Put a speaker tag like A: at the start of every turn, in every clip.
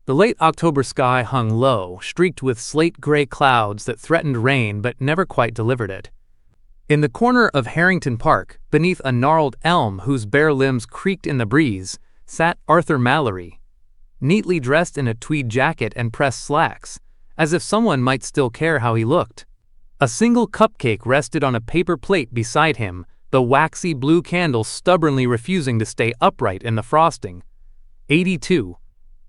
A: The late October sky hung low, streaked with slate-gray clouds that threatened rain but never quite delivered it. In the corner of Harrington Park, beneath a gnarled elm whose bare limbs creaked in the breeze, sat Arthur Mallory, neatly dressed in a tweed jacket and pressed slacks, as if someone might still care how he looked. A single cupcake rested on a paper plate beside him, the waxy blue candle stubbornly refusing to stay upright in the frosting. 82.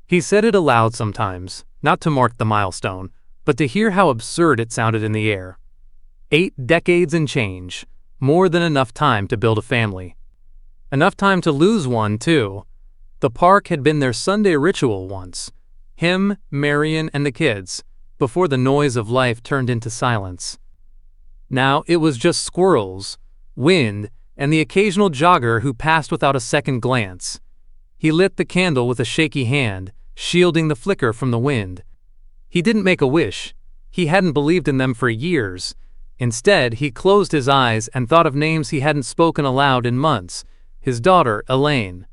A: He said it aloud sometimes, not to mark the milestone, but to hear how absurd it sounded in the air. 8 decades and change, more than enough time to build a family. Enough time to lose one, too. The park had been their Sunday ritual once. Him, Marion, and the kids, before the noise of life turned into silence. Now it was just squirrels, wind, and the occasional jogger who passed without a second glance. He lit the candle with a shaky hand, shielding the flicker from the wind. He didn't make a wish. He hadn't believed in them for years. Instead, he closed his eyes and thought of names he hadn't spoken aloud in months. His daughter, Elaine.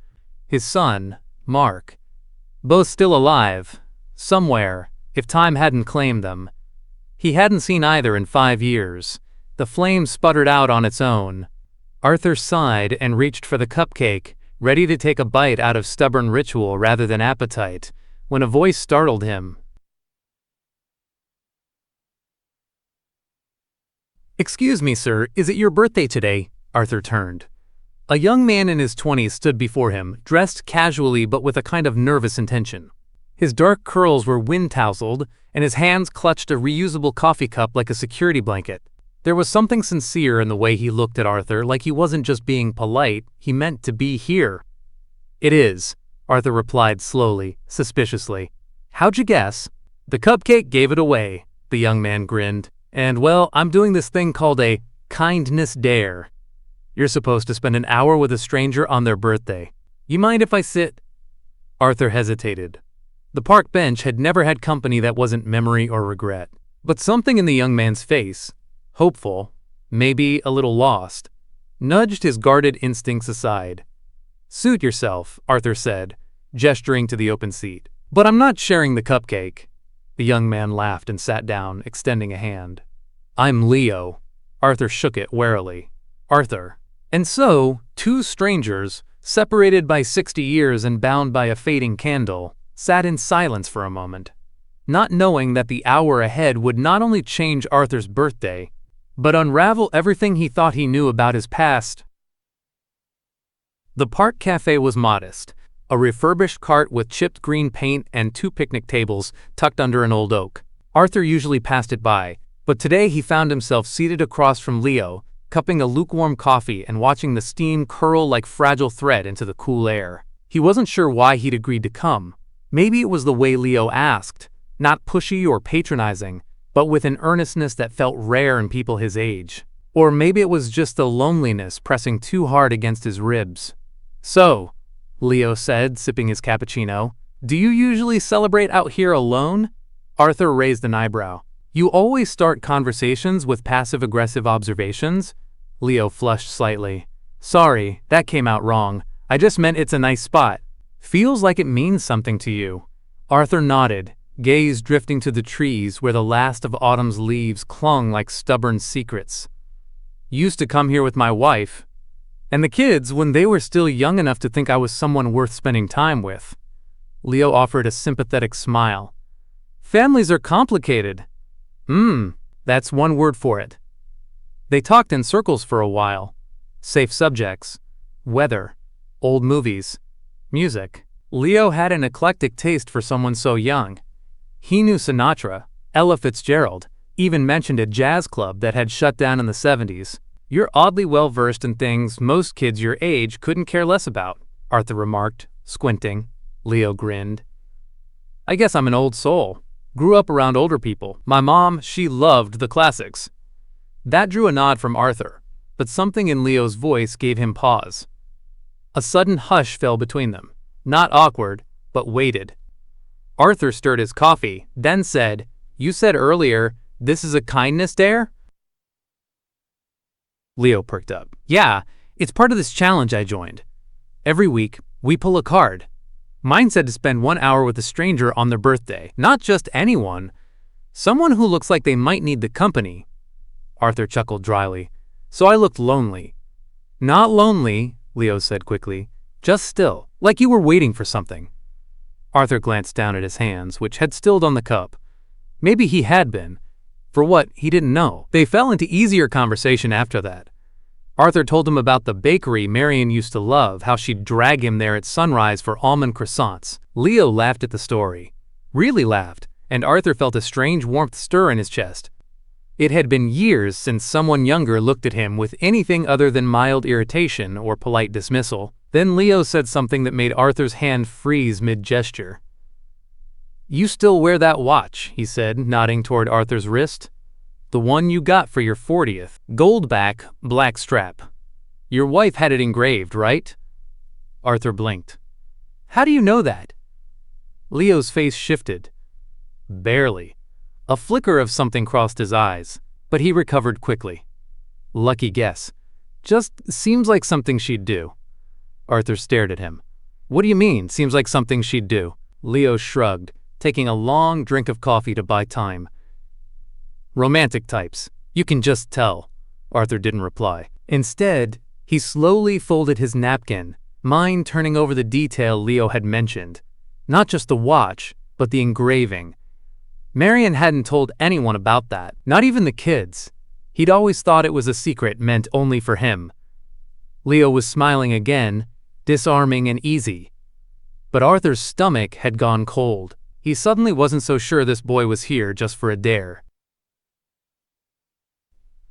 A: His son, Mark. Both still alive, somewhere, if time hadn't claimed them. He hadn't seen either in 5 years. The flame sputtered out on its own. Arthur sighed and reached for the cupcake, ready to take a bite out of stubborn ritual rather than appetite, when a voice startled him. "Excuse me, sir, is it your birthday today?" Arthur turned. A young man in his 20s stood before him, dressed casually but with a kind of nervous intention. His dark curls were wind-tousled, and his hands clutched a reusable coffee cup like a security blanket. There was something sincere in the way he looked at Arthur, like he wasn't just being polite, he meant to be here. "It is," Arthur replied slowly, suspiciously. "How'd you guess?" "The cupcake gave it away," the young man grinned. "And, well, I'm doing this thing called a kindness dare. You're supposed to spend an hour with a stranger on their birthday. You mind if I sit?" Arthur hesitated. The park bench had never had company that wasn't memory or regret. But something in the young man's face, hopeful, maybe a little lost, nudged his guarded instincts aside. "Suit yourself," Arthur said, gesturing to the open seat. "But I'm not sharing the cupcake." The young man laughed and sat down, extending a hand. "I'm Leo." Arthur shook it warily. Arthur. And so, 2 strangers, separated by 60 years and bound by a fading candle, sat in silence for a moment, not knowing that the hour ahead would not only change Arthur's birthday, but unravel everything he thought he knew about his past. The park cafe was modest, a refurbished cart with chipped green paint and 2 picnic tables tucked under an old oak. Arthur usually passed it by, but today he found himself seated across from Leo, cupping a lukewarm coffee and watching the steam curl like fragile thread into the cool air. He wasn't sure why he'd agreed to come. Maybe it was the way Leo asked, not pushy or patronizing, but with an earnestness that felt rare in people his age. Or maybe it was just the loneliness pressing too hard against his ribs. "So," Leo said, sipping his cappuccino, "do you usually celebrate out here alone?" Arthur raised an eyebrow. "You always start conversations with passive-aggressive observations?" Leo flushed slightly. "Sorry, that came out wrong. I just meant it's a nice spot. Feels like it means something to you." Arthur nodded, gaze drifting to the trees where the last of autumn's leaves clung like stubborn secrets. "Used to come here with my wife. And the kids when they were still young enough to think I was someone worth spending time with." Leo offered a sympathetic smile. "Families are complicated." That's one word for it." They talked in circles for a while. Safe subjects, weather, old movies, music. Leo had an eclectic taste for someone so young. He knew Sinatra, Ella Fitzgerald, even mentioned a jazz club that had shut down in the 70s. "You're oddly well-versed in things most kids your age couldn't care less about," Arthur remarked, squinting. Leo grinned. "I guess I'm an old soul. Grew up around older people. My mom, she loved the classics." That drew a nod from Arthur, but something in Leo's voice gave him pause. A sudden hush fell between them, not awkward, but weighted. Arthur stirred his coffee, then said, "You said earlier, this is a kindness dare?" Leo perked up. "Yeah, it's part of this challenge I joined. Every week, we pull a card. Mine said to spend 1 hour with a stranger on their birthday. Not just anyone. Someone who looks like they might need the company. Arthur chuckled dryly. So I looked lonely. Not lonely, Leo said quickly. Just still, like you were waiting for something. Arthur glanced down at his hands, which had stilled on the cup. Maybe he had been. For what, he didn't know. They fell into easier conversation after that. Arthur told him about the bakery Marion used to love, how she'd drag him there at sunrise for almond croissants. Leo laughed at the story. Really laughed, and Arthur felt a strange warmth stir in his chest. It had been years since someone younger looked at him with anything other than mild irritation or polite dismissal. Then Leo said something that made Arthur's hand freeze mid-gesture. "You still wear that watch," he said, nodding toward Arthur's wrist. "The one you got for your 40th. Gold back, black strap. Your wife had it engraved, right?" Arthur blinked. "How do you know that?" Leo's face shifted. Barely. A flicker of something crossed his eyes, but he recovered quickly. "Lucky guess. Just seems like something she'd do." Arthur stared at him. "What do you mean, seems like something she'd do?" Leo shrugged, taking a long drink of coffee to buy time. "Romantic types. You can just tell." Arthur didn't reply. Instead, he slowly folded his napkin, mind turning over the detail Leo had mentioned. Not just the watch, but the engraving. Marion hadn't told anyone about that, not even the kids. He'd always thought it was a secret meant only for him. Leo was smiling again, disarming and easy. But Arthur's stomach had gone cold. He suddenly wasn't so sure this boy was here just for a dare.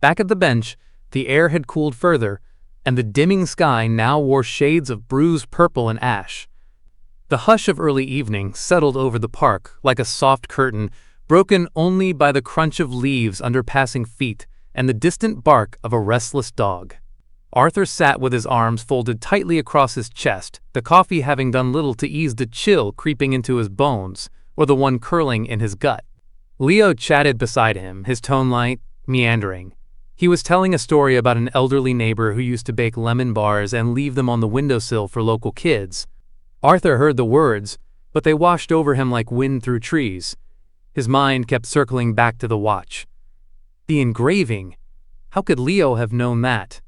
A: Back at the bench, the air had cooled further, and the dimming sky now wore shades of bruised purple and ash. The hush of early evening settled over the park like a soft curtain, broken only by the crunch of leaves under passing feet and the distant bark of a restless dog. Arthur sat with his arms folded tightly across his chest, the coffee having done little to ease the chill creeping into his bones, or the one curling in his gut. Leo chatted beside him, his tone light, meandering. He was telling a story about an elderly neighbor who used to bake lemon bars and leave them on the windowsill for local kids. Arthur heard the words, but they washed over him like wind through trees. His mind kept circling back to the watch. The engraving. How could Leo have known that?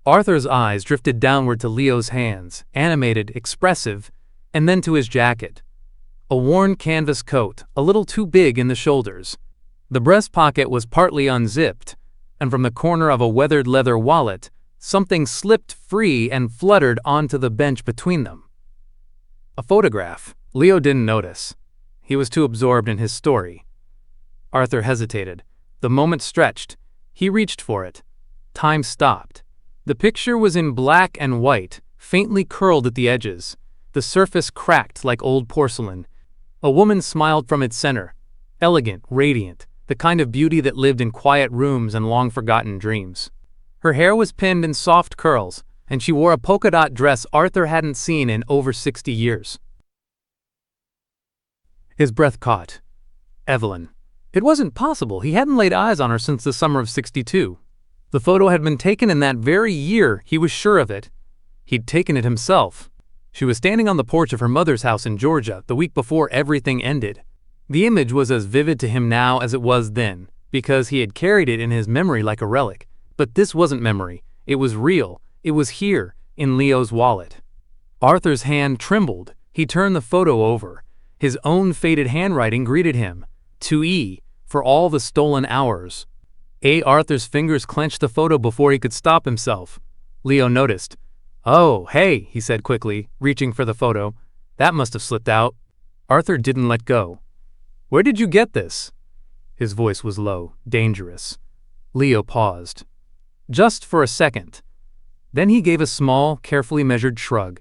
A: Arthur's eyes drifted downward to Leo's hands, animated, expressive, and then to his jacket. A worn canvas coat, a little too big in the shoulders. The breast pocket was partly unzipped, and from the corner of a weathered leather wallet, something slipped free and fluttered onto the bench between them. A photograph. Leo didn't notice. He was too absorbed in his story. Arthur hesitated. The moment stretched. He reached for it. Time stopped. The picture was in black and white, faintly curled at the edges. The surface cracked like old porcelain. A woman smiled from its center. Elegant, radiant, the kind of beauty that lived in quiet rooms and long-forgotten dreams. Her hair was pinned in soft curls, and she wore a polka-dot dress Arthur hadn't seen in over 60 years. His breath caught. Evelyn. It wasn't possible. He hadn't laid eyes on her since the summer of '62. The photo had been taken in that very year, he was sure of it. He'd taken it himself. She was standing on the porch of her mother's house in Georgia the week before everything ended. The image was as vivid to him now as it was then, because he had carried it in his memory like a relic. But this wasn't memory. It was real. It was here, in Leo's wallet. Arthur's hand trembled. He turned the photo over. His own faded handwriting greeted him. To E, for all the stolen hours. Arthur's fingers clenched the photo before he could stop himself. Leo noticed. "Oh, hey," he said quickly, reaching for the photo. "That must have slipped out." Arthur didn't let go. "Where did you get this?" His voice was low, dangerous. Leo paused. Just for a second. Then he gave a small, carefully measured shrug.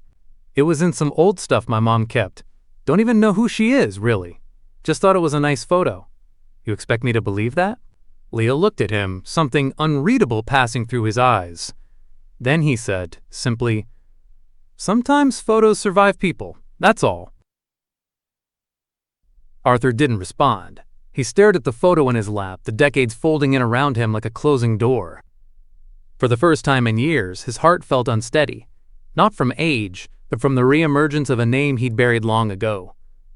A: "It was in some old stuff my mom kept. Don't even know who she is, really. Just thought it was a nice photo." "You expect me to believe that?" Leo looked at him, something unreadable passing through his eyes. Then he said, simply, "Sometimes photos survive people, that's all." Arthur didn't respond. He stared at the photo in his lap, the decades folding in around him like a closing door. For the first time in years, his heart felt unsteady. Not from age, but from the re-emergence of a name he'd buried long ago.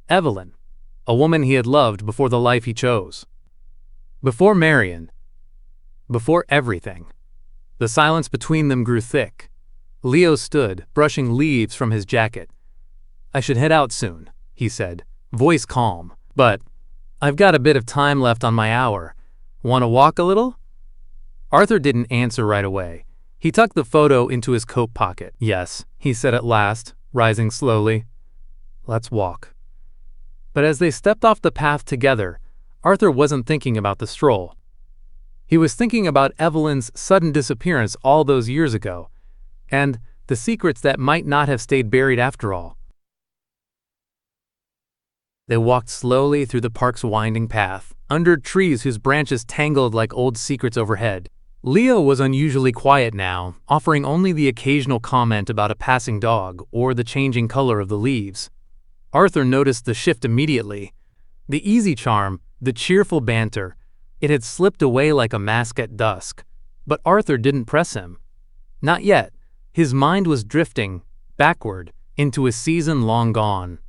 A: Evelyn, a woman he had loved before the life he chose. Before Marion. Before everything. The silence between them grew thick. Leo stood, brushing leaves from his jacket. "I should head out soon," he said, voice calm. "But I've got a bit of time left on my hour. Want to walk a little?" Arthur didn't answer right away. He tucked the photo into his coat pocket. "Yes," he said at last, rising slowly. "Let's walk." But as they stepped off the path together, Arthur wasn't thinking about the stroll. He was thinking about Evelyn's sudden disappearance all those years ago, and the secrets that might not have stayed buried after all. They walked slowly through the park's winding path, under trees whose branches tangled like old secrets overhead. Leo was unusually quiet now, offering only the occasional comment about a passing dog or the changing color of the leaves. Arthur noticed the shift immediately. The easy charm, the cheerful banter, it had slipped away like a mask at dusk. But Arthur didn't press him. Not yet. His mind was drifting, backward, into a season long gone.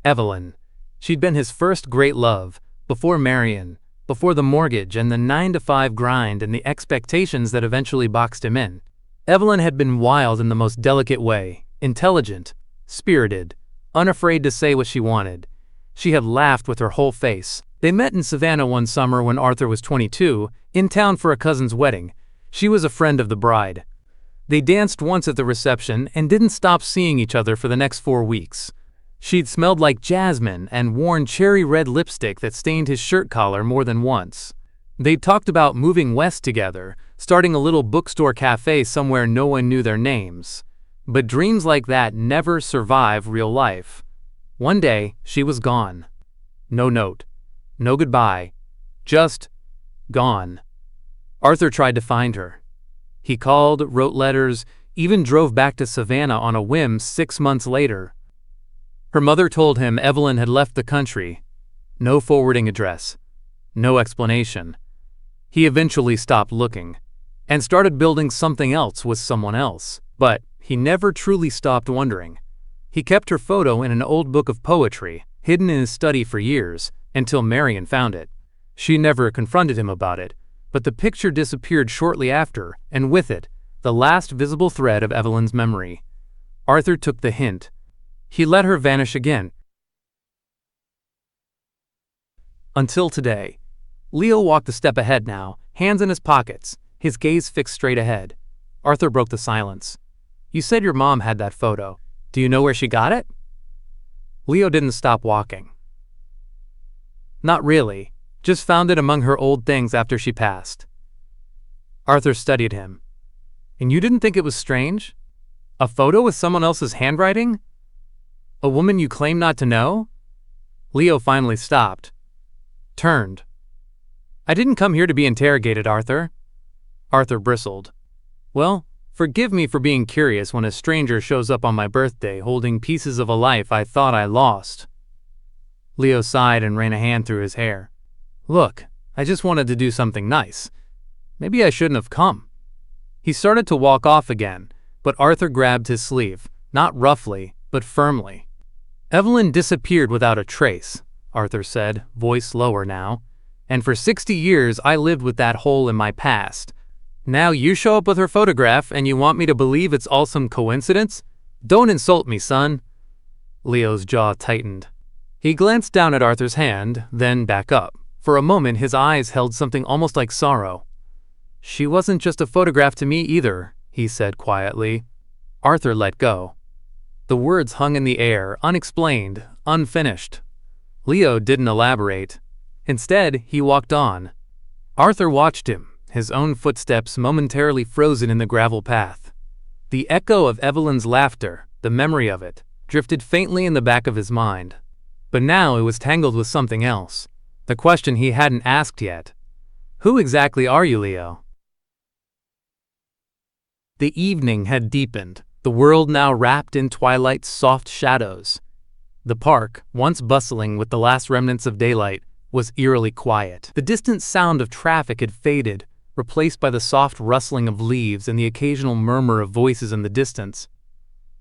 A: Evelyn. She'd been his first great love, before Marion, before the mortgage and the 9-to-5 grind and the expectations that eventually boxed him in. Evelyn had been wild in the most delicate way, intelligent, spirited, unafraid to say what she wanted. She had laughed with her whole face. They met in Savannah one summer when Arthur was 22, in town for a cousin's wedding. She was a friend of the bride. They danced once at the reception and didn't stop seeing each other for the next 4 weeks. She'd smelled like jasmine and worn cherry red lipstick that stained his shirt collar more than once. They'd talked about moving west together, starting a little bookstore cafe somewhere no one knew their names. But dreams like that never survive real life. One day, she was gone. No note. No goodbye. Just gone. Arthur tried to find her. He called, wrote letters, even drove back to Savannah on a whim 6 months later. Her mother told him Evelyn had left the country. No forwarding address. No explanation. He eventually stopped looking and started building something else with someone else. But he never truly stopped wondering. He kept her photo in an old book of poetry, hidden in his study for years, until Marion found it. She never confronted him about it, but the picture disappeared shortly after, and with it, the last visible thread of Evelyn's memory. Arthur took the hint. He let her vanish again. Until today. Leo walked a step ahead now, hands in his pockets, his gaze fixed straight ahead. Arthur broke the silence. "You said your mom had that photo. Do you know where she got it?" Leo didn't stop walking. "Not really. Just found it among her old things after she passed." Arthur studied him. "And you didn't think it was strange? A photo with someone else's handwriting? A woman you claim not to know?" Leo finally stopped. Turned. "I didn't come here to be interrogated, Arthur." Arthur bristled. "Well, forgive me for being curious when a stranger shows up on my birthday holding pieces of a life I thought I lost." Leo sighed and ran a hand through his hair. "Look, I just wanted to do something nice. Maybe I shouldn't have come." He started to walk off again, but Arthur grabbed his sleeve, not roughly, but firmly. "Evelyn disappeared without a trace," Arthur said, voice lower now. "And for 60 years I lived with that hole in my past. Now you show up with her photograph and you want me to believe it's all some coincidence? Don't insult me, son." Leo's jaw tightened. He glanced down at Arthur's hand, then back up. For a moment his eyes held something almost like sorrow. "She wasn't just a photograph to me either," he said quietly. Arthur let go. The words hung in the air, unexplained, unfinished. Leo didn't elaborate. Instead, he walked on. Arthur watched him, his own footsteps momentarily frozen in the gravel path. The echo of Evelyn's laughter, the memory of it, drifted faintly in the back of his mind. But now it was tangled with something else, the question he hadn't asked yet. "Who exactly are you, Leo?" The evening had deepened, the world now wrapped in twilight's soft shadows. The park, once bustling with the last remnants of daylight, was eerily quiet. The distant sound of traffic had faded, replaced by the soft rustling of leaves and the occasional murmur of voices in the distance.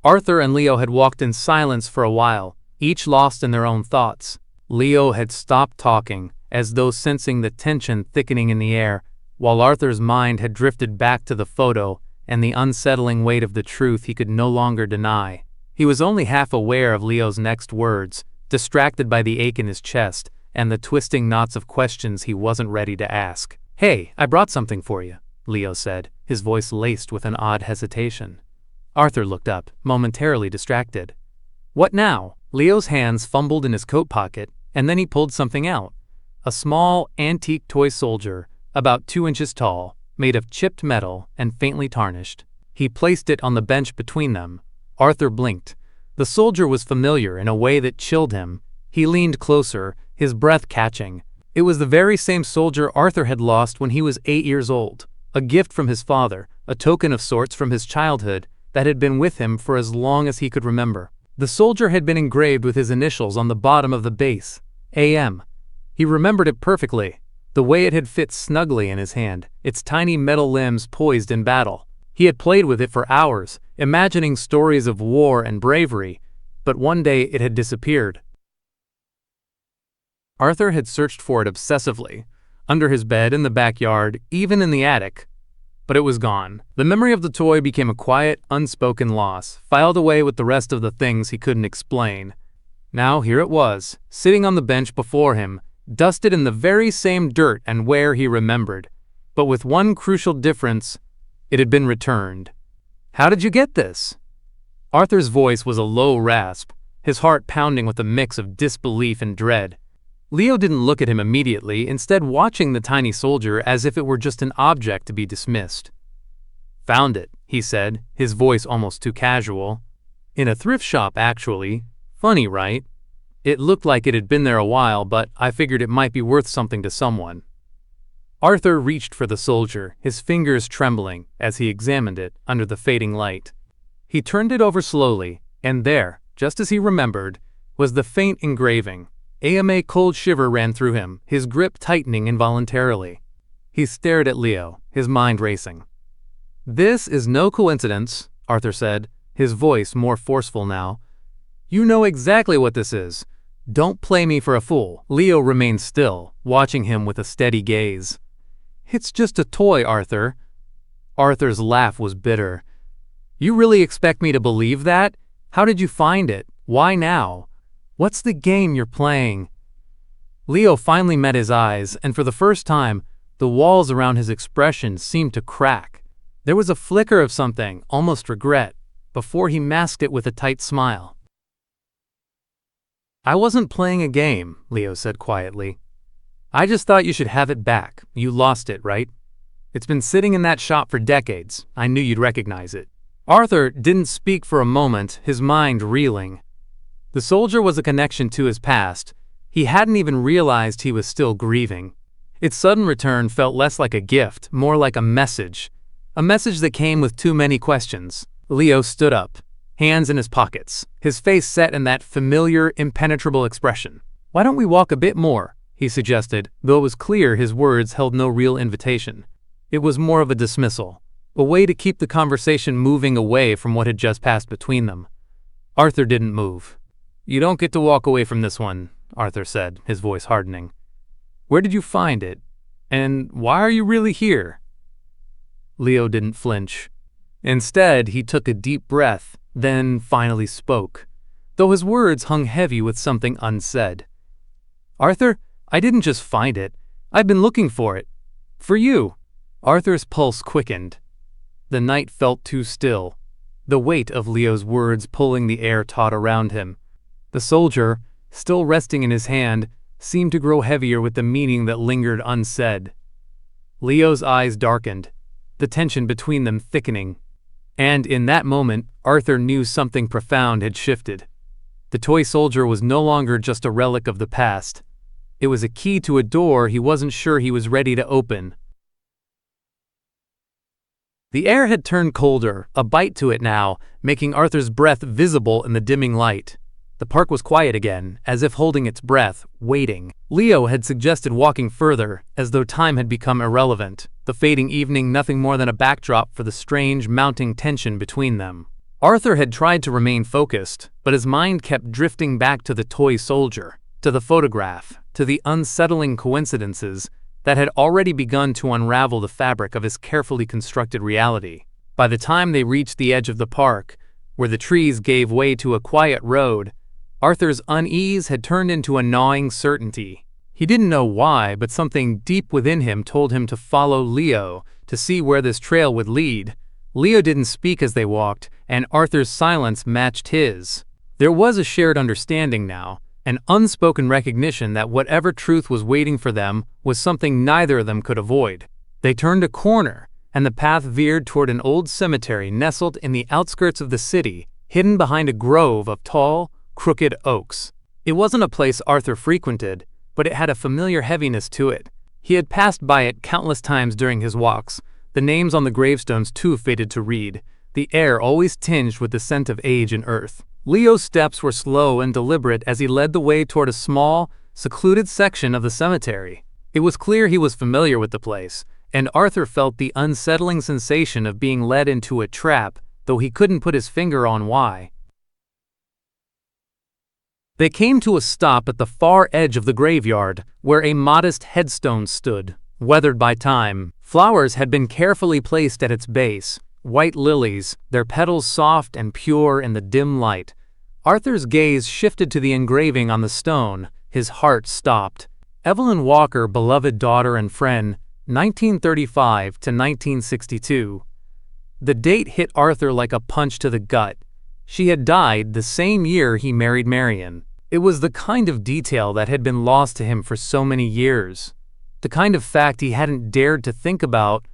A: Arthur and Leo had walked in silence for a while, each lost in their own thoughts. Leo had stopped talking, as though sensing the tension thickening in the air, while Arthur's mind had drifted back to the photo and the unsettling weight of the truth he could no longer deny. He was only half aware of Leo's next words, distracted by the ache in his chest and the twisting knots of questions he wasn't ready to ask. "Hey, I brought something for you," Leo said, his voice laced with an odd hesitation. Arthur looked up, momentarily distracted. "What now?" Leo's hands fumbled in his coat pocket, and then he pulled something out. A small, antique toy soldier, about 2 inches tall, made of chipped metal and faintly tarnished. He placed it on the bench between them. Arthur blinked. The soldier was familiar in a way that chilled him. He leaned closer, his breath catching. It was the very same soldier Arthur had lost when he was 8 years old, a gift from his father, a token of sorts from his childhood that had been with him for as long as he could remember. The soldier had been engraved with his initials on the bottom of the base, AM. He remembered it perfectly, the way it had fit snugly in his hand, its tiny metal limbs poised in battle. He had played with it for hours, imagining stories of war and bravery, but one day it had disappeared. Arthur had searched for it obsessively, under his bed, in the backyard, even in the attic, but it was gone. The memory of the toy became a quiet, unspoken loss, filed away with the rest of the things he couldn't explain. Now here it was, sitting on the bench before him, dusted in the very same dirt and wear he remembered, but with one crucial difference: it had been returned. "How did you get this?" Arthur's voice was a low rasp, his heart pounding with a mix of disbelief and dread. Leo didn't look at him immediately, instead watching the tiny soldier as if it were just an object to be dismissed. "Found it," he said, his voice almost too casual. "In a thrift shop, actually. Funny, right? It looked like it had been there a while, but I figured it might be worth something to someone." Arthur reached for the soldier, his fingers trembling as he examined it under the fading light. He turned it over slowly, and there, just as he remembered, was the faint engraving. A cold shiver ran through him, his grip tightening involuntarily. He stared at Leo, his mind racing. "This is no coincidence," Arthur said, his voice more forceful now. "You know exactly what this is. Don't play me for a fool." Leo remained still, watching him with a steady gaze. "It's just a toy, Arthur." Arthur's laugh was bitter. "You really expect me to believe that? How did you find it? Why now? What's the game you're playing?" Leo finally met his eyes, and for the first time, the walls around his expression seemed to crack. There was a flicker of something, almost regret, before he masked it with a tight smile. "I wasn't playing a game," Leo said quietly. "I just thought you should have it back. You lost it, right? It's been sitting in that shop for decades. I knew you'd recognize it." Arthur didn't speak for a moment, his mind reeling. The soldier was a connection to his past. He hadn't even realized he was still grieving. Its sudden return felt less like a gift, more like a message that came with too many questions. Leo stood up, hands in his pockets, his face set in that familiar, impenetrable expression. "Why don't we walk a bit more?" he suggested, though it was clear his words held no real invitation. It was more of a dismissal, a way to keep the conversation moving away from what had just passed between them. Arthur didn't move. "You don't get to walk away from this one," Arthur said, his voice hardening. "Where did you find it? And why are you really here?" Leo didn't flinch. Instead, he took a deep breath, then finally spoke, though his words hung heavy with something unsaid. "Arthur, I didn't just find it. I've been looking for it. For you." Arthur's pulse quickened. The night felt too still, the weight of Leo's words pulling the air taut around him. The soldier, still resting in his hand, seemed to grow heavier with the meaning that lingered unsaid. Leo's eyes darkened, the tension between them thickening. And in that moment, Arthur knew something profound had shifted. The toy soldier was no longer just a relic of the past. It was a key to a door he wasn't sure he was ready to open. The air had turned colder, a bite to it now, making Arthur's breath visible in the dimming light. The park was quiet again, as if holding its breath, waiting. Leo had suggested walking further, as though time had become irrelevant, the fading evening nothing more than a backdrop for the strange, mounting tension between them. Arthur had tried to remain focused, but his mind kept drifting back to the toy soldier, to the photograph, to the unsettling coincidences that had already begun to unravel the fabric of his carefully constructed reality. By the time they reached the edge of the park, where the trees gave way to a quiet road, Arthur's unease had turned into a gnawing certainty. He didn't know why, but something deep within him told him to follow Leo, to see where this trail would lead. Leo didn't speak as they walked, and Arthur's silence matched his. There was a shared understanding now, an unspoken recognition that whatever truth was waiting for them was something neither of them could avoid. They turned a corner, and the path veered toward an old cemetery nestled in the outskirts of the city, hidden behind a grove of tall, crooked oaks. It wasn't a place Arthur frequented, but it had a familiar heaviness to it. He had passed by it countless times during his walks, the names on the gravestones too faded to read, the air always tinged with the scent of age and earth. Leo's steps were slow and deliberate as he led the way toward a small, secluded section of the cemetery. It was clear he was familiar with the place, and Arthur felt the unsettling sensation of being led into a trap, though he couldn't put his finger on why. They came to a stop at the far edge of the graveyard, where a modest headstone stood, weathered by time. Flowers had been carefully placed at its base, white lilies, their petals soft and pure in the dim light. Arthur's gaze shifted to the engraving on the stone. His heart stopped. Evelyn Walker, beloved daughter and friend, 1935 to 1962. The date hit Arthur like a punch to the gut. She had died the same year he married Marion. It was the kind of detail that had been lost to him for so many years. The kind of fact he hadn't dared to think about,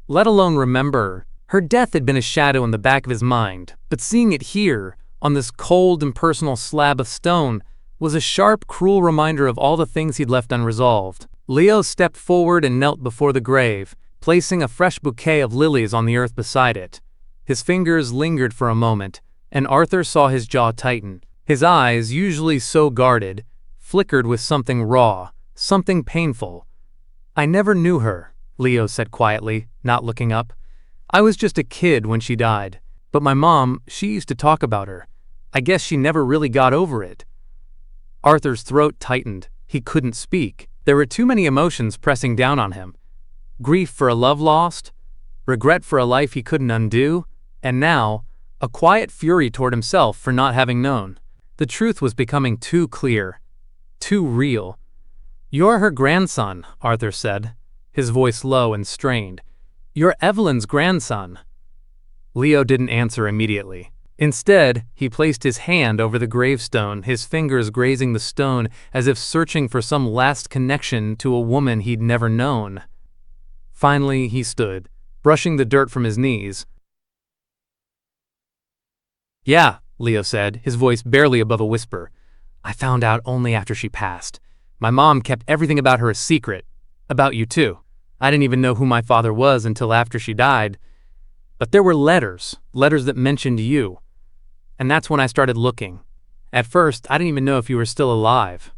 A: let alone remember. Her death had been a shadow in the back of his mind, but seeing it here, on this cold, impersonal slab of stone, was a sharp, cruel reminder of all the things he'd left unresolved. Leo stepped forward and knelt before the grave, placing a fresh bouquet of lilies on the earth beside it. His fingers lingered for a moment, and Arthur saw his jaw tighten. His eyes, usually so guarded, flickered with something raw, something painful. "I never knew her," Leo said quietly, not looking up. "I was just a kid when she died. But my mom, she used to talk about her. I guess she never really got over it." Arthur's throat tightened. He couldn't speak. There were too many emotions pressing down on him. Grief for a love lost, regret for a life he couldn't undo, and now, a quiet fury toward himself for not having known. The truth was becoming too clear, too real. "You're her grandson," Arthur said, his voice low and strained. "You're Evelyn's grandson." Leo didn't answer immediately. Instead, he placed his hand over the gravestone, his fingers grazing the stone as if searching for some last connection to a woman he'd never known. Finally, he stood, brushing the dirt from his knees. "Yeah," Leo said, his voice barely above a whisper. "I found out only after she passed. My mom kept everything about her a secret. About you, too. I didn't even know who my father was until after she died. But there were letters that mentioned you. And that's when I started looking. At first, I didn't even know if you were still alive."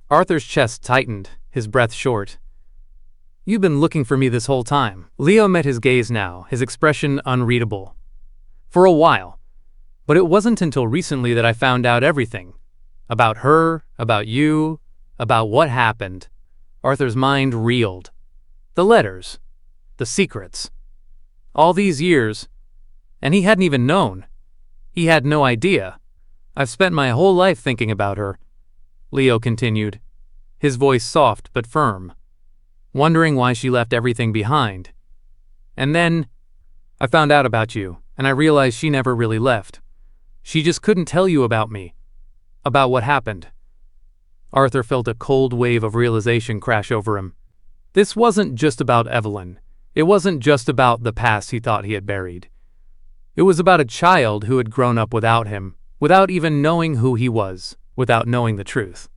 A: Arthur's chest tightened, his breath short. "You've been looking for me this whole time." Leo met his gaze now, his expression unreadable. "For a while. But it wasn't until recently that I found out everything. About her, about you, about what happened." Arthur's mind reeled. The letters. The secrets. All these years. And he hadn't even known. He had no idea. "I've spent my whole life thinking about her," Leo continued, his voice soft but firm, "wondering why she left everything behind. And then I found out about you, and I realized she never really left. She just couldn't tell you about me, about what happened." Arthur felt a cold wave of realization crash over him. This wasn't just about Evelyn. It wasn't just about the past he thought he had buried. It was about a child who had grown up without him, without even knowing who he was, without knowing the truth.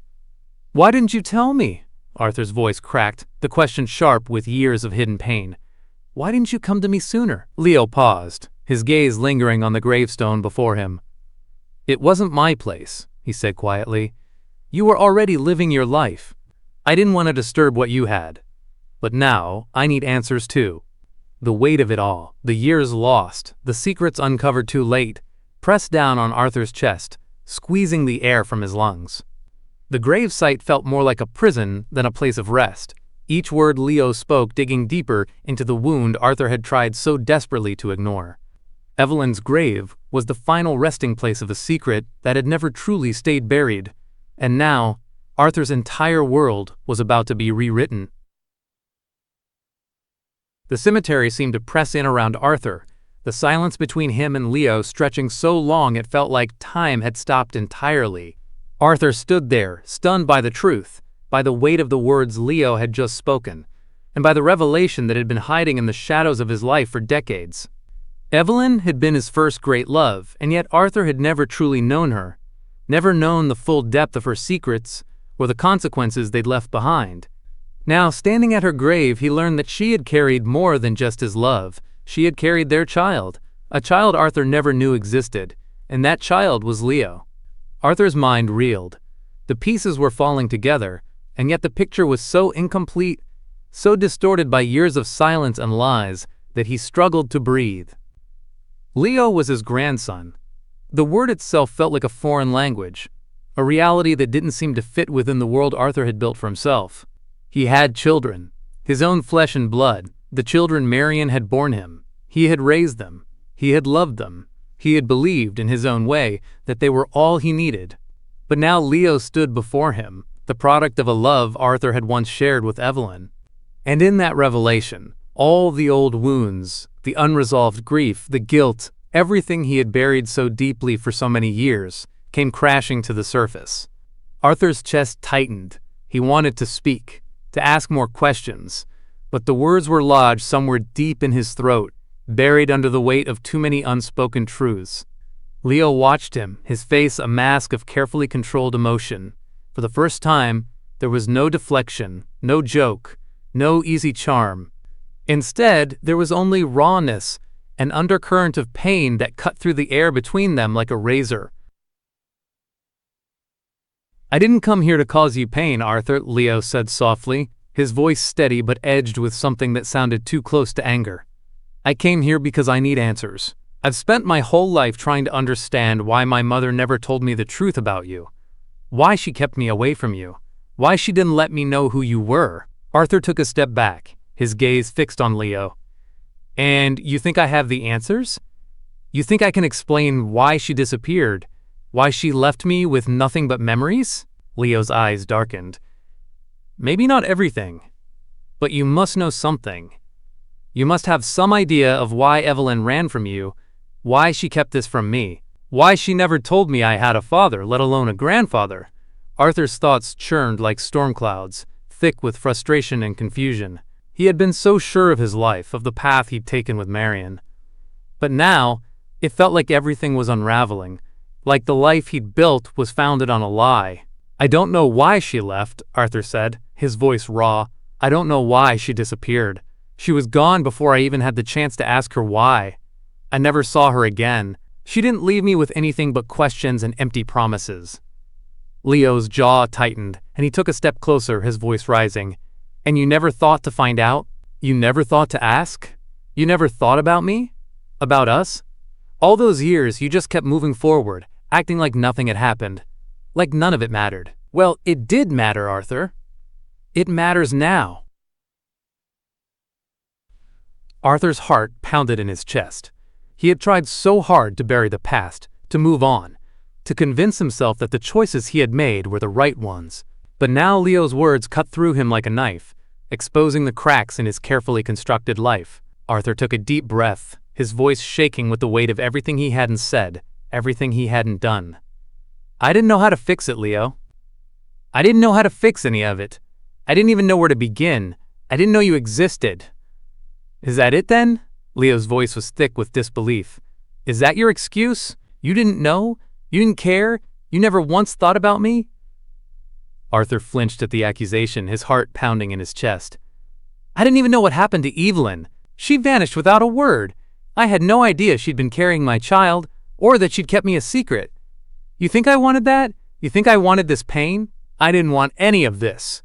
A: "Why didn't you tell me?" Arthur's voice cracked, the question sharp with years of hidden pain. "Why didn't you come to me sooner?" Leo paused, his gaze lingering on the gravestone before him. "It wasn't my place," he said quietly. "You were already living your life. I didn't want to disturb what you had. But now, I need answers too." The weight of it all, the years lost, the secrets uncovered too late, pressed down on Arthur's chest, squeezing the air from his lungs. The gravesite felt more like a prison than a place of rest, each word Leo spoke digging deeper into the wound Arthur had tried so desperately to ignore. Evelyn's grave was the final resting place of a secret that had never truly stayed buried, and now Arthur's entire world was about to be rewritten. The cemetery seemed to press in around Arthur, the silence between him and Leo stretching so long it felt like time had stopped entirely. Arthur stood there, stunned by the truth, by the weight of the words Leo had just spoken, and by the revelation that had been hiding in the shadows of his life for decades. Evelyn had been his first great love, and yet Arthur had never truly known her, never known the full depth of her secrets or the consequences they'd left behind. Now, standing at her grave, he learned that she had carried more than just his love. She had carried their child, a child Arthur never knew existed, and that child was Leo. Arthur's mind reeled. The pieces were falling together, and yet the picture was so incomplete, so distorted by years of silence and lies, that he struggled to breathe. Leo was his grandson. The word itself felt like a foreign language, a reality that didn't seem to fit within the world Arthur had built for himself. He had children, his own flesh and blood, the children Marion had borne him. He had raised them. He had loved them. He had believed, in his own way, that they were all he needed. But now Leo stood before him, the product of a love Arthur had once shared with Evelyn. And in that revelation, all the old wounds, the unresolved grief, the guilt, everything he had buried so deeply for so many years, came crashing to the surface. Arthur's chest tightened. He wanted to speak, to ask more questions, but the words were lodged somewhere deep in his throat, buried under the weight of too many unspoken truths. Leo watched him, his face a mask of carefully controlled emotion. For the first time, there was no deflection, no joke, no easy charm. Instead, there was only rawness, an undercurrent of pain that cut through the air between them like a razor. "I didn't come here to cause you pain, Arthur," Leo said softly, his voice steady but edged with something that sounded too close to anger. "I came here because I need answers. I've spent my whole life trying to understand why my mother never told me the truth about you, why she kept me away from you, why she didn't let me know who you were." Arthur took a step back, his gaze fixed on Leo. "And you think I have the answers? You think I can explain why she disappeared? Why she left me with nothing but memories?" Leo's eyes darkened. "Maybe not everything, but you must know something. You must have some idea of why Evelyn ran from you, why she kept this from me, why she never told me I had a father, let alone a grandfather." Arthur's thoughts churned like storm clouds, thick with frustration and confusion. He had been so sure of his life, of the path he'd taken with Marion. But now, it felt like everything was unraveling, like the life he'd built was founded on a lie. "I don't know why she left," Arthur said, his voice raw. "I don't know why she disappeared. She was gone before I even had the chance to ask her why. I never saw her again. She didn't leave me with anything but questions and empty promises." Leo's jaw tightened, and he took a step closer, his voice rising. "And you never thought to find out? You never thought to ask? You never thought about me? About us? All those years you just kept moving forward, acting like nothing had happened, like none of it mattered." "Well, it did matter, Arthur. It matters now." Arthur's heart pounded in his chest. He had tried so hard to bury the past, to move on, to convince himself that the choices he had made were the right ones. But now Leo's words cut through him like a knife, exposing the cracks in his carefully constructed life. Arthur took a deep breath, his voice shaking with the weight of everything he hadn't said, everything he hadn't done. "I didn't know how to fix it, Leo. I didn't know how to fix any of it. I didn't even know where to begin. I didn't know you existed." "Is that it then?" Leo's voice was thick with disbelief. "Is that your excuse? You didn't know? You didn't care? You never once thought about me?" Arthur flinched at the accusation, his heart pounding in his chest. "I didn't even know what happened to Evelyn. She vanished without a word. I had no idea she'd been carrying my child, or that she'd kept me a secret. You think I wanted that? You think I wanted this pain? I didn't want any of this."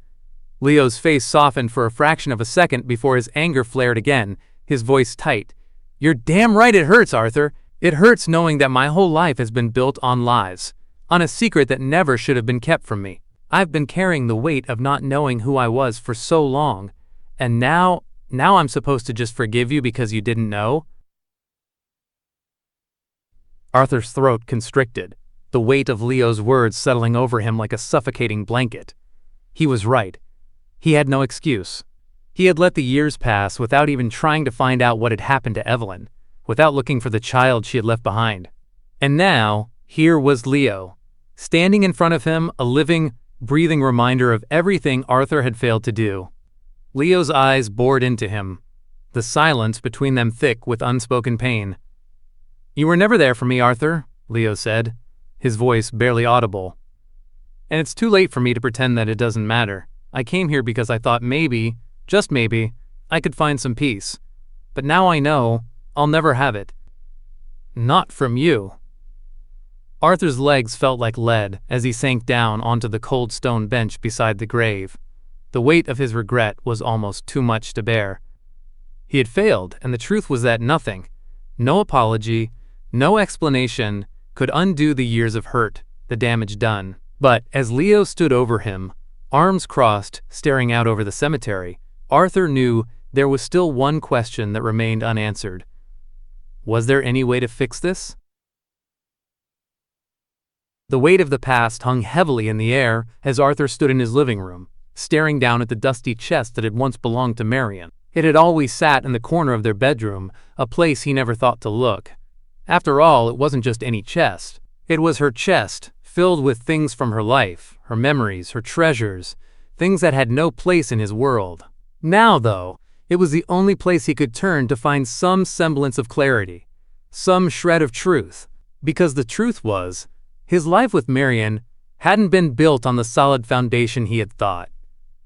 A: Leo's face softened for a fraction of a second before his anger flared again, his voice tight. "You're damn right it hurts, Arthur. It hurts knowing that my whole life has been built on lies, on a secret that never should have been kept from me. I've been carrying the weight of not knowing who I was for so long, and now I'm supposed to just forgive you because you didn't know?" Arthur's throat constricted, the weight of Leo's words settling over him like a suffocating blanket. He was right. He had no excuse. He had let the years pass without even trying to find out what had happened to Evelyn, without looking for the child she had left behind. And now, here was Leo, standing in front of him, a living, breathing reminder of everything Arthur had failed to do. Leo's eyes bored into him, the silence between them thick with unspoken pain. "You were never there for me, Arthur," Leo said, his voice barely audible. "And it's too late for me to pretend that it doesn't matter. I came here because I thought maybe, just maybe, I could find some peace. But now I know I'll never have it. Not from you." Arthur's legs felt like lead as he sank down onto the cold stone bench beside the grave. The weight of his regret was almost too much to bear. He had failed, and the truth was that nothing, no apology, no explanation, could undo the years of hurt, the damage done. But as Leo stood over him, arms crossed, staring out over the cemetery, Arthur knew there was still one question that remained unanswered. Was there any way to fix this? The weight of the past hung heavily in the air as Arthur stood in his living room, staring down at the dusty chest that had once belonged to Marion. It had always sat in the corner of their bedroom, a place he never thought to look. After all, it wasn't just any chest. It was her chest, filled with things from her life, her memories, her treasures, things that had no place in his world. Now, though, it was the only place he could turn to find some semblance of clarity, some shred of truth. Because the truth was, his life with Marion hadn't been built on the solid foundation he had thought.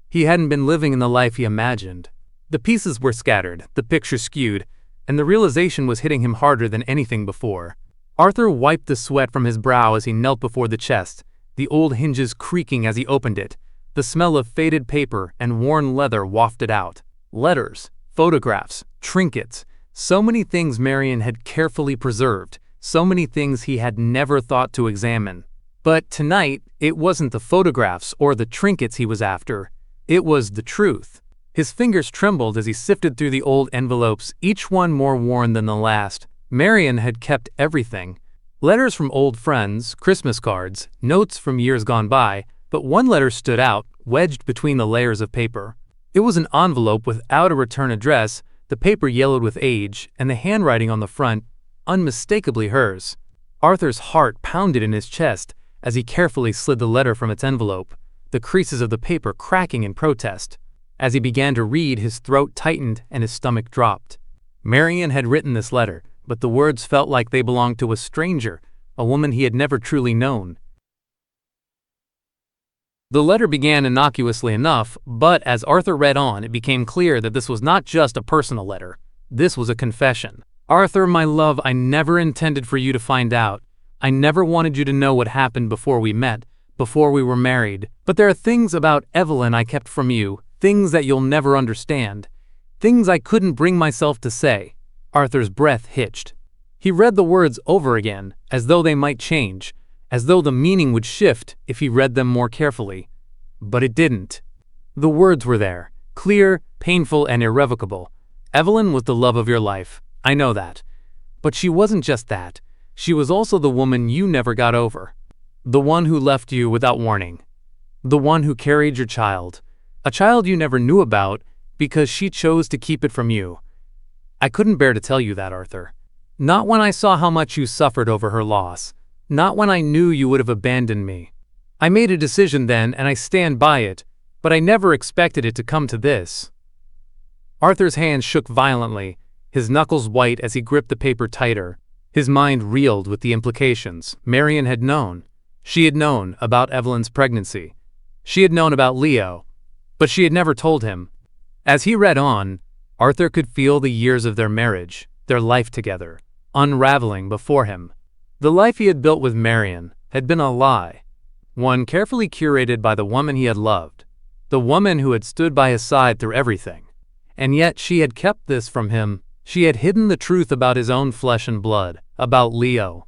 A: He hadn't been living in the life he imagined. The pieces were scattered, the picture skewed, and the realization was hitting him harder than anything before. Arthur wiped the sweat from his brow as he knelt before the chest, the old hinges creaking as he opened it, the smell of faded paper and worn leather wafted out. Letters, photographs, trinkets, so many things Marion had carefully preserved, so many things he had never thought to examine. But tonight, it wasn't the photographs or the trinkets he was after. It was the truth. His fingers trembled as he sifted through the old envelopes, each one more worn than the last. Marion had kept everything. Letters from old friends, Christmas cards, notes from years gone by, but one letter stood out, wedged between the layers of paper. It was an envelope without a return address, the paper yellowed with age, and the handwriting on the front unmistakably hers. Arthur's heart pounded in his chest as he carefully slid the letter from its envelope, the creases of the paper cracking in protest. As he began to read, his throat tightened and his stomach dropped. Marion had written this letter, but the words felt like they belonged to a stranger, a woman he had never truly known. The letter began innocuously enough, but as Arthur read on, it became clear that this was not just a personal letter. This was a confession. "Arthur, my love, I never intended for you to find out. I never wanted you to know what happened before we met, before we were married. But there are things about Evelyn I kept from you, things that you'll never understand, things I couldn't bring myself to say." Arthur's breath hitched. He read the words over again, as though they might change, as though the meaning would shift if he read them more carefully. But it didn't. The words were there, clear, painful, and irrevocable. "Evelyn was the love of your life. I know that. But she wasn't just that. She was also the woman you never got over. The one who left you without warning. The one who carried your child. A child you never knew about because she chose to keep it from you. I couldn't bear to tell you that, Arthur. Not when I saw how much you suffered over her loss. Not when I knew you would have abandoned me. I made a decision then, and I stand by it, but I never expected it to come to this." Arthur's hands shook violently, his knuckles white as he gripped the paper tighter. His mind reeled with the implications. Marion had known. She had known about Evelyn's pregnancy. She had known about Leo, but she had never told him. As he read on, Arthur could feel the years of their marriage, their life together, unraveling before him. The life he had built with Marion had been a lie, one carefully curated by the woman he had loved, the woman who had stood by his side through everything. And yet she had kept this from him She had hidden the truth about his own flesh and blood, about Leo.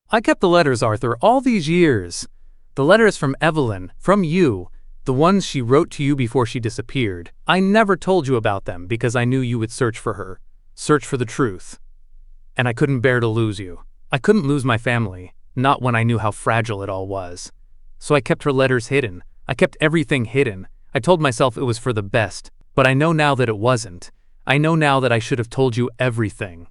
A: I kept the letters, Arthur, all these years. The letters from Evelyn, from you, the ones she wrote to you before she disappeared. I never told you about them because I knew you would search for her, search for the truth. And I couldn't bear to lose you. I couldn't lose my family, not when I knew how fragile it all was. So I kept her letters hidden. I kept everything hidden. I told myself it was for the best, but I know now that it wasn't. I know now that I should have told you everything.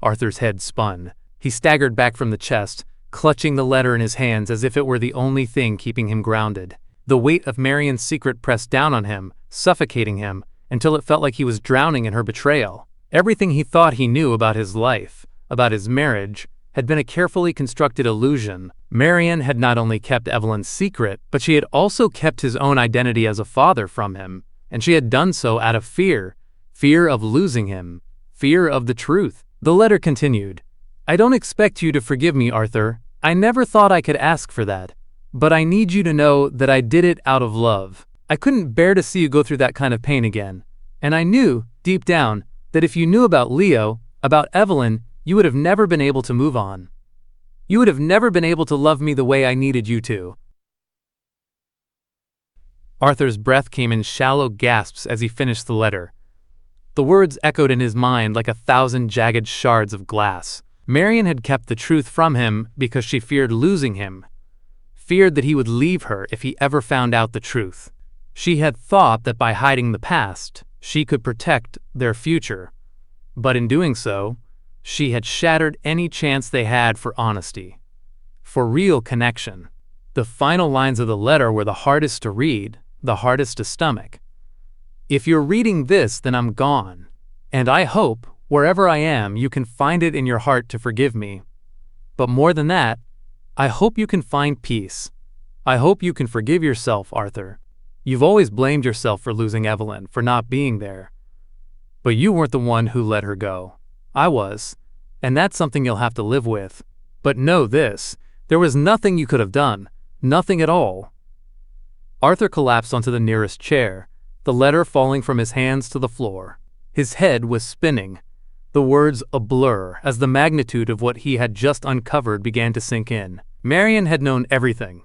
A: Arthur's head spun. He staggered back from the chest, clutching the letter in his hands as if it were the only thing keeping him grounded. The weight of Marian's secret pressed down on him, suffocating him, until it felt like he was drowning in her betrayal. Everything he thought he knew about his life, about his marriage, had been a carefully constructed illusion. Marian had not only kept Evelyn's secret, but she had also kept his own identity as a father from him, and she had done so out of fear of losing him, fear of the truth. The letter continued, I don't expect you to forgive me, Arthur. I never thought I could ask for that. But I need you to know that I did it out of love. I couldn't bear to see you go through that kind of pain again. And I knew, deep down, that if you knew about Leo, about Evelyn, you would have never been able to move on. You would have never been able to love me the way I needed you to. Arthur's breath came in shallow gasps as he finished the letter. The words echoed in his mind like 1,000 jagged shards of glass. Marian had kept the truth from him because she feared losing him, feared that he would leave her if he ever found out the truth. She had thought that by hiding the past, she could protect their future. But in doing so, she had shattered any chance they had for honesty, for real connection. The final lines of the letter were the hardest to read, the hardest to stomach. If you're reading this, then I'm gone. And I hope, wherever I am, you can find it in your heart to forgive me. But more than that, I hope you can find peace. I hope you can forgive yourself, Arthur. You've always blamed yourself for losing Evelyn, for not being there. But you weren't the one who let her go. I was. And that's something you'll have to live with. But know this, there was nothing you could have done. Nothing at all. Arthur collapsed onto the nearest chair, the letter falling from his hands to the floor. His head was spinning, the words a blur as the magnitude of what he had just uncovered began to sink in. Marian had known everything.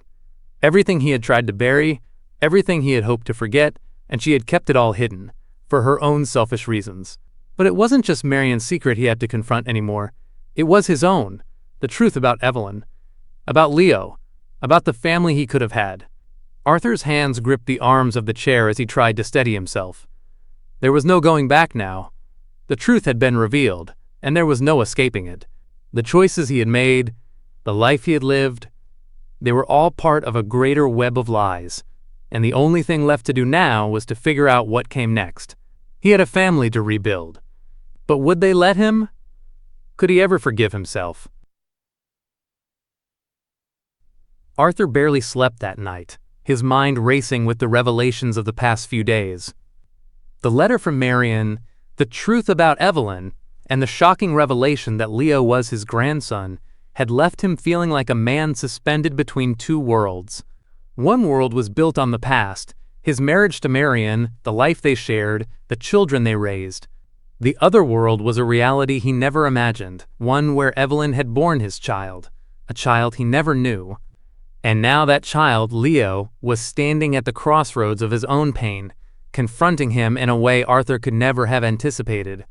A: Everything he had tried to bury, everything he had hoped to forget, and she had kept it all hidden, for her own selfish reasons. But it wasn't just Marian's secret he had to confront anymore. It was his own, the truth about Evelyn, about Leo, about the family he could have had. Arthur's hands gripped the arms of the chair as he tried to steady himself. There was no going back now. The truth had been revealed, and there was no escaping it. The choices he had made, the life he had lived, they were all part of a greater web of lies, and the only thing left to do now was to figure out what came next. He had a family to rebuild. But would they let him? Could he ever forgive himself? Arthur barely slept that night, his mind racing with the revelations of the past few days. The letter from Marian, the truth about Evelyn, and the shocking revelation that Leo was his grandson had left him feeling like a man suspended between two worlds. One world was built on the past, his marriage to Marian, the life they shared, the children they raised. The other world was a reality he never imagined, one where Evelyn had borne his child, a child he never knew. And now that child, Leo, was standing at the crossroads of his own pain, confronting him in a way Arthur could never have anticipated.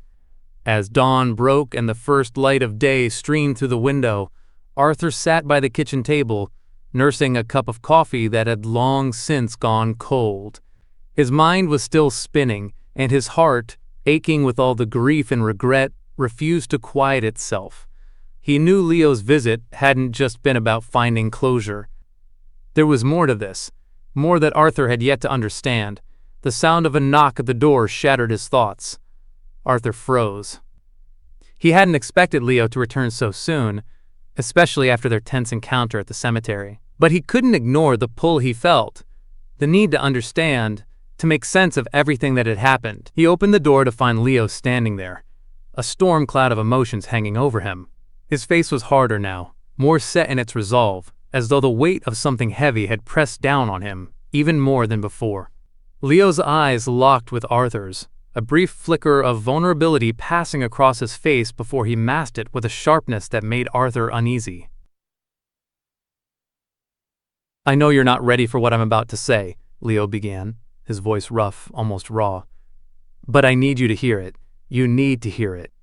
A: As dawn broke and the first light of day streamed through the window, Arthur sat by the kitchen table, nursing a cup of coffee that had long since gone cold. His mind was still spinning, and his heart, aching with all the grief and regret, refused to quiet itself. He knew Leo's visit hadn't just been about finding closure. There was more to this, more that Arthur had yet to understand. The sound of a knock at the door shattered his thoughts. Arthur froze. He hadn't expected Leo to return so soon, especially after their tense encounter at the cemetery. But he couldn't ignore the pull he felt, the need to understand, to make sense of everything that had happened. He opened the door to find Leo standing there, a storm cloud of emotions hanging over him. His face was harder now, more set in its resolve, as though the weight of something heavy had pressed down on him, even more than before. Leo's eyes locked with Arthur's, a brief flicker of vulnerability passing across his face before he masked it with a sharpness that made Arthur uneasy. "I know you're not ready for what I'm about to say," Leo began, his voice rough, almost raw. "But I need you to hear it. You need to hear it."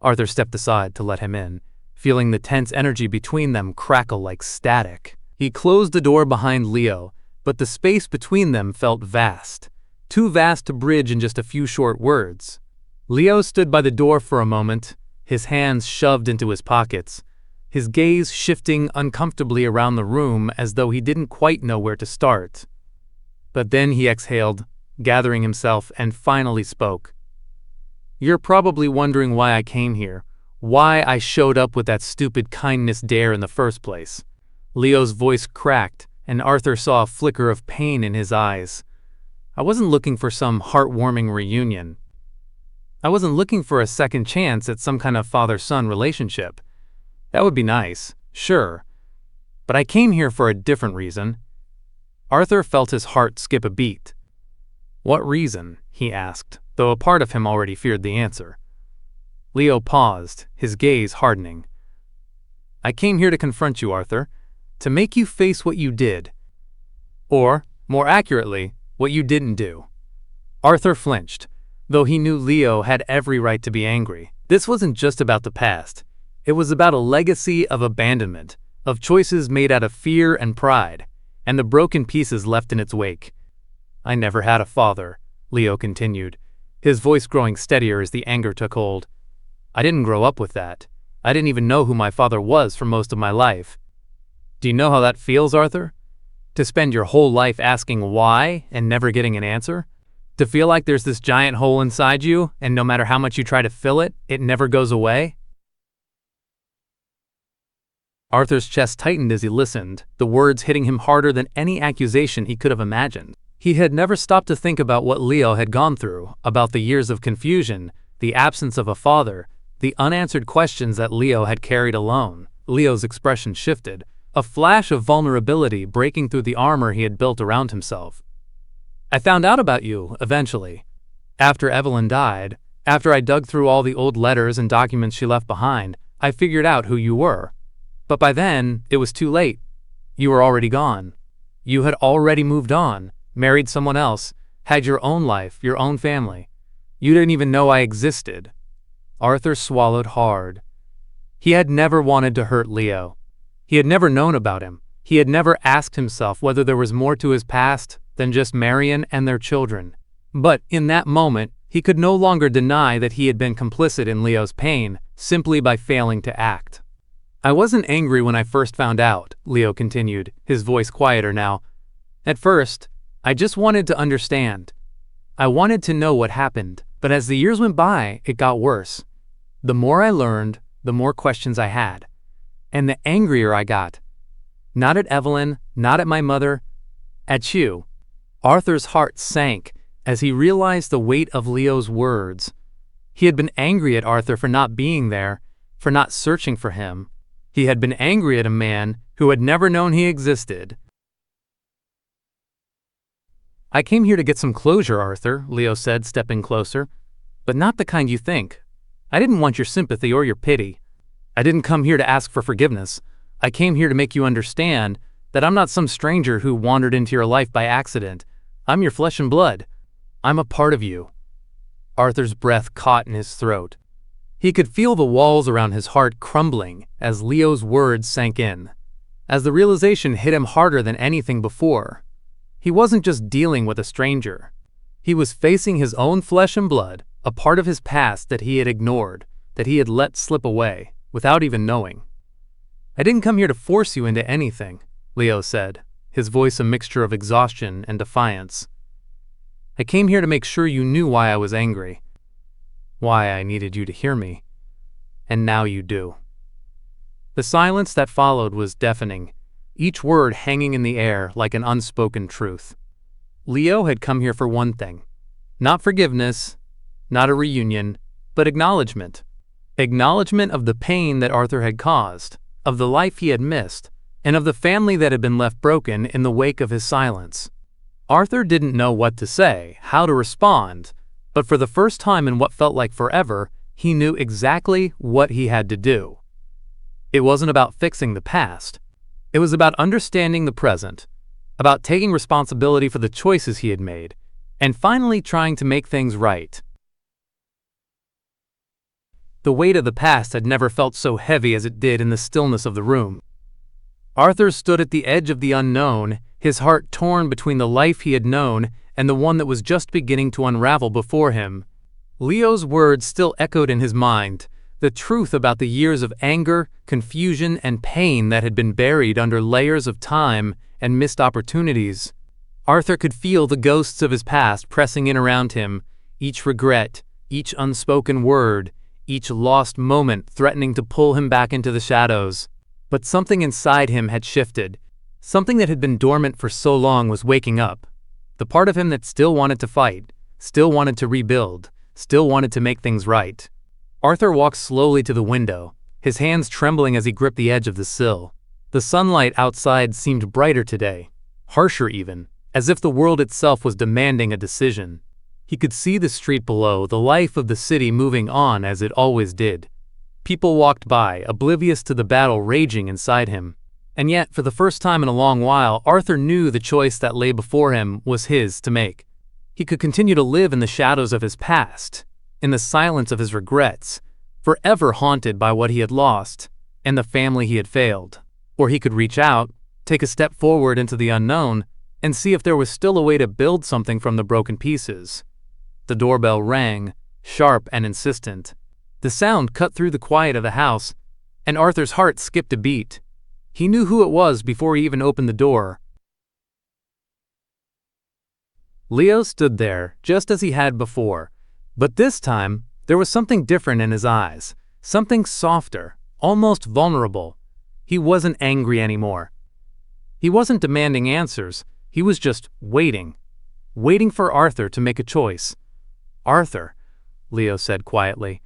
A: Arthur stepped aside to let him in, feeling the tense energy between them crackle like static. He closed the door behind Leo, but the space between them felt vast, too vast to bridge in just a few short words. Leo stood by the door for a moment, his hands shoved into his pockets, his gaze shifting uncomfortably around the room as though he didn't quite know where to start. But then he exhaled, gathering himself, and finally spoke. "You're probably wondering why I came here, why I showed up with that stupid kindness dare in the first place." Leo's voice cracked, and Arthur saw a flicker of pain in his eyes. "I wasn't looking for some heartwarming reunion. I wasn't looking for a second chance at some kind of father-son relationship. That would be nice, sure. But I came here for a different reason." Arthur felt his heart skip a beat. "What reason?" he asked, though a part of him already feared the answer. Leo paused, his gaze hardening. "I came here to confront you, Arthur, to make you face what you did. Or, more accurately, what you didn't do." Arthur flinched, though he knew Leo had every right to be angry. This wasn't just about the past. It was about a legacy of abandonment, of choices made out of fear and pride, and the broken pieces left in its wake. "I never had a father," Leo continued, his voice growing steadier as the anger took hold. "I didn't grow up with that. I didn't even know who my father was for most of my life. Do you know how that feels, Arthur? To spend your whole life asking why and never getting an answer? To feel like there's this giant hole inside you, and no matter how much you try to fill it, it never goes away?" Arthur's chest tightened as he listened, the words hitting him harder than any accusation he could have imagined. He had never stopped to think about what Leo had gone through, about the years of confusion, the absence of a father, the unanswered questions that Leo had carried alone. Leo's expression shifted, a flash of vulnerability breaking through the armor he had built around himself. "I found out about you, eventually. After Evelyn died, after I dug through all the old letters and documents she left behind, I figured out who you were. But by then, it was too late. You were already gone. You had already moved on, married someone else, had your own life, your own family. You didn't even know I existed." Arthur swallowed hard. He had never wanted to hurt Leo. He had never known about him. He had never asked himself whether there was more to his past than just Marion and their children. But in that moment, he could no longer deny that he had been complicit in Leo's pain simply by failing to act. "I wasn't angry when I first found out," Leo continued, his voice quieter now. "At first, I just wanted to understand. I wanted to know what happened, but as the years went by, it got worse. The more I learned, the more questions I had. And the angrier I got. Not at Evelyn, not at my mother, at you." Arthur's heart sank as he realized the weight of Leo's words. He had been angry at Arthur for not being there, for not searching for him. He had been angry at a man who had never known he existed. "I came here to get some closure, Arthur," Leo said, stepping closer. "But not the kind you think. I didn't want your sympathy or your pity. I didn't come here to ask for forgiveness. I came here to make you understand that I'm not some stranger who wandered into your life by accident. I'm your flesh and blood. I'm a part of you." Arthur's breath caught in his throat. He could feel the walls around his heart crumbling as Leo's words sank in, as the realization hit him harder than anything before. He wasn't just dealing with a stranger. He was facing his own flesh and blood, a part of his past that he had ignored, that he had let slip away, without even knowing. "I didn't come here to force you into anything," Leo said, his voice a mixture of exhaustion and defiance. "I came here to make sure you knew why I was angry, why I needed you to hear me, and now you do." The silence that followed was deafening, each word hanging in the air like an unspoken truth. Leo had come here for one thing, not forgiveness, not a reunion, but acknowledgement. Acknowledgement of the pain that Arthur had caused, of the life he had missed, and of the family that had been left broken in the wake of his silence. Arthur didn't know what to say, how to respond, But for the first time in what felt like forever, he knew exactly what he had to do. It wasn't about fixing the past. It was about understanding the present, about taking responsibility for the choices he had made, and finally trying to make things right. The weight of the past had never felt so heavy as it did in the stillness of the room. Arthur stood at the edge of the unknown, his heart torn between the life he had known and the one that was just beginning to unravel before him. Leo's words still echoed in his mind, the truth about the years of anger, confusion, and pain that had been buried under layers of time and missed opportunities. Arthur could feel the ghosts of his past pressing in around him, each regret, each unspoken word, each lost moment threatening to pull him back into the shadows. But something inside him had shifted. Something that had been dormant for so long was waking up. The part of him that still wanted to fight, still wanted to rebuild, still wanted to make things right. Arthur walked slowly to the window, his hands trembling as he gripped the edge of the sill. The sunlight outside seemed brighter today, harsher even, as if the world itself was demanding a decision. He could see the street below, the life of the city moving on as it always did. People walked by, oblivious to the battle raging inside him. And yet, for the first time in a long while, Arthur knew the choice that lay before him was his to make. He could continue to live in the shadows of his past, in the silence of his regrets, forever haunted by what he had lost and the family he had failed. Or he could reach out, take a step forward into the unknown, and see if there was still a way to build something from the broken pieces. The doorbell rang, sharp and insistent. The sound cut through the quiet of the house, and Arthur's heart skipped a beat. He knew who it was before he even opened the door. Leo stood there, just as he had before, but this time there was something different in his eyes, something softer, almost vulnerable. He wasn't angry anymore. He wasn't demanding answers, he was just waiting for Arthur to make a choice. "Arthur," Leo said quietly,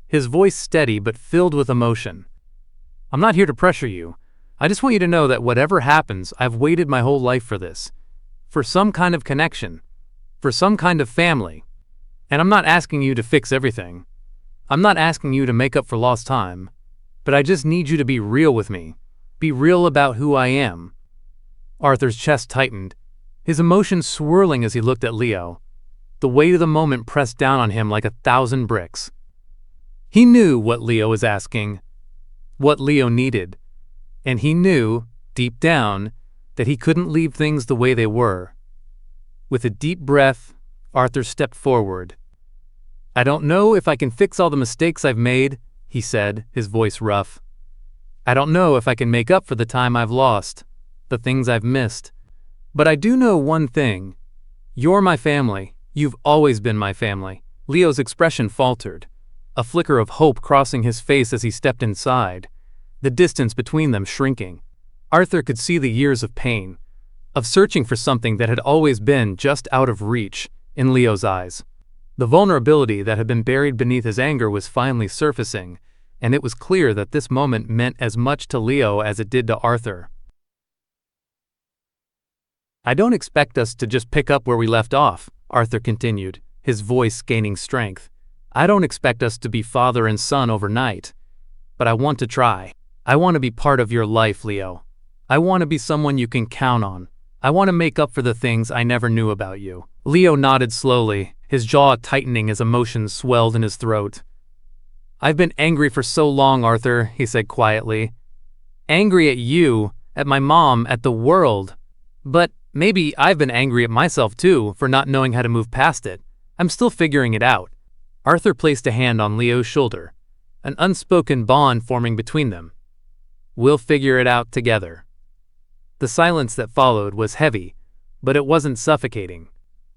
A: his voice steady but filled with emotion. "I'm not here to pressure you. I just want you to know that whatever happens, I've waited my whole life for this. For some kind of connection. For some kind of family. And I'm not asking you to fix everything. I'm not asking you to make up for lost time. But I just need you to be real with me. Be real about who I am." Arthur's chest tightened, his emotions swirling as he looked at Leo. The weight of the moment pressed down on him like 1,000 bricks. He knew what Leo was asking, what Leo needed. And he knew, deep down, that he couldn't leave things the way they were. With a deep breath, Arthur stepped forward. "I don't know if I can fix all the mistakes I've made," he said, his voice rough. "I don't know if I can make up for the time I've lost, the things I've missed. But I do know one thing. You're my family. You've always been my family." Leo's expression faltered, a flicker of hope crossing his face as he stepped inside, the distance between them shrinking. Arthur could see the years of pain, of searching for something that had always been just out of reach, in Leo's eyes. The vulnerability that had been buried beneath his anger was finally surfacing, and it was clear that this moment meant as much to Leo as it did to Arthur. "I don't expect us to just pick up where we left off," Arthur continued, his voice gaining strength. "I don't expect us to be father and son overnight. But I want to try. I want to be part of your life, Leo. I want to be someone you can count on. I want to make up for the things I never knew about you." Leo nodded slowly, his jaw tightening as emotions swelled in his throat. "I've been angry for so long, Arthur," he said quietly. "Angry at you, at my mom, at the world. But maybe I've been angry at myself too for not knowing how to move past it. I'm still figuring it out." Arthur placed a hand on Leo's shoulder, an unspoken bond forming between them. "We'll figure it out together." The silence that followed was heavy, but it wasn't suffocating.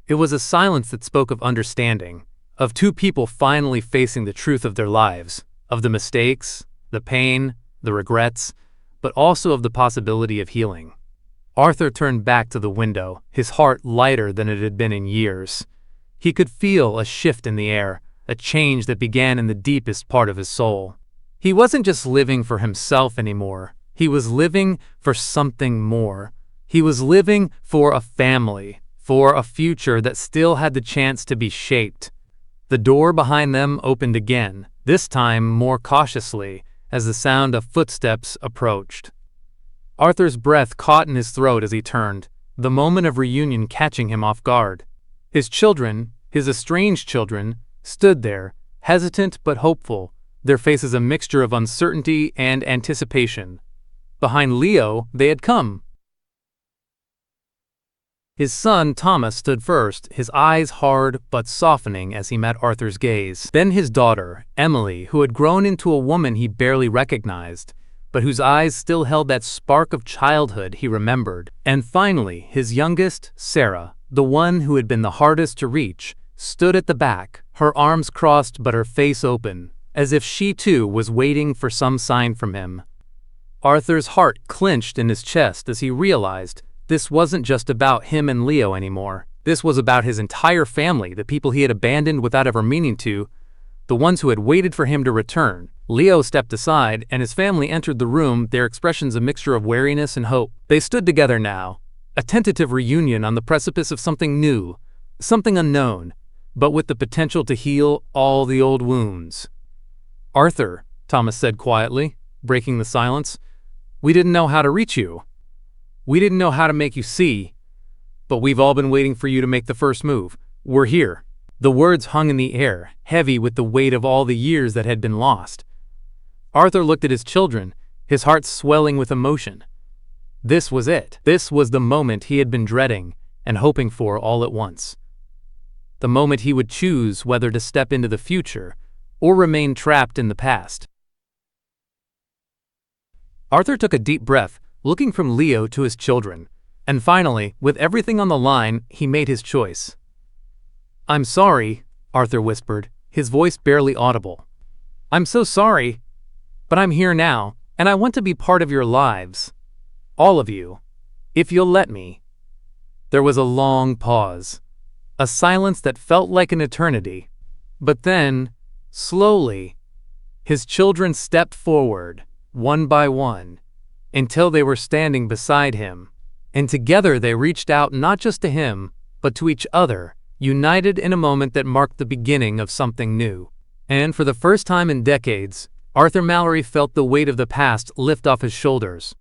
A: It was a silence that spoke of understanding, of two people finally facing the truth of their lives, of the mistakes, the pain, the regrets, but also of the possibility of healing. Arthur turned back to the window, his heart lighter than it had been in years. He could feel a shift in the air, a change that began in the deepest part of his soul. He wasn't just living for himself anymore. He was living for something more. He was living for a family, for a future that still had the chance to be shaped. The door behind them opened again, this time more cautiously, as the sound of footsteps approached. Arthur's breath caught in his throat as he turned, the moment of reunion catching him off guard. His children, his estranged children, stood there, hesitant but hopeful, their faces a mixture of uncertainty and anticipation. Behind Leo, they had come. His son, Thomas, stood first, his eyes hard but softening as he met Arthur's gaze. Then his daughter, Emily, who had grown into a woman he barely recognized, but whose eyes still held that spark of childhood he remembered. And finally, his youngest, Sarah, the one who had been the hardest to reach, stood at the back, her arms crossed but her face open, as if she too was waiting for some sign from him. Arthur's heart clenched in his chest as he realized this wasn't just about him and Leo anymore. This was about his entire family, the people he had abandoned without ever meaning to, the ones who had waited for him to return. Leo stepped aside, and his family entered the room, their expressions a mixture of wariness and hope. They stood together now, a tentative reunion on the precipice of something new, something unknown, but with the potential to heal all the old wounds. "Arthur," Thomas said quietly, breaking the silence, "we didn't know how to reach you. We didn't know how to make you see, but we've all been waiting for you to make the first move. We're here." The words hung in the air, heavy with the weight of all the years that had been lost. Arthur looked at his children, his heart swelling with emotion. This was it. This was the moment he had been dreading and hoping for all at once. The moment he would choose whether to step into the future or remain trapped in the past. Arthur took a deep breath, looking from Leo to his children, and finally, with everything on the line, he made his choice. "I'm sorry," Arthur whispered, his voice barely audible. "I'm so sorry, but I'm here now, and I want to be part of your lives. All of you, if you'll let me." There was a long pause, a silence that felt like an eternity. But then, slowly, his children stepped forward, one by one, until they were standing beside him. And together they reached out not just to him, but to each other, united in a moment that marked the beginning of something new. And for the first time in decades, Arthur Mallory felt the weight of the past lift off his shoulders.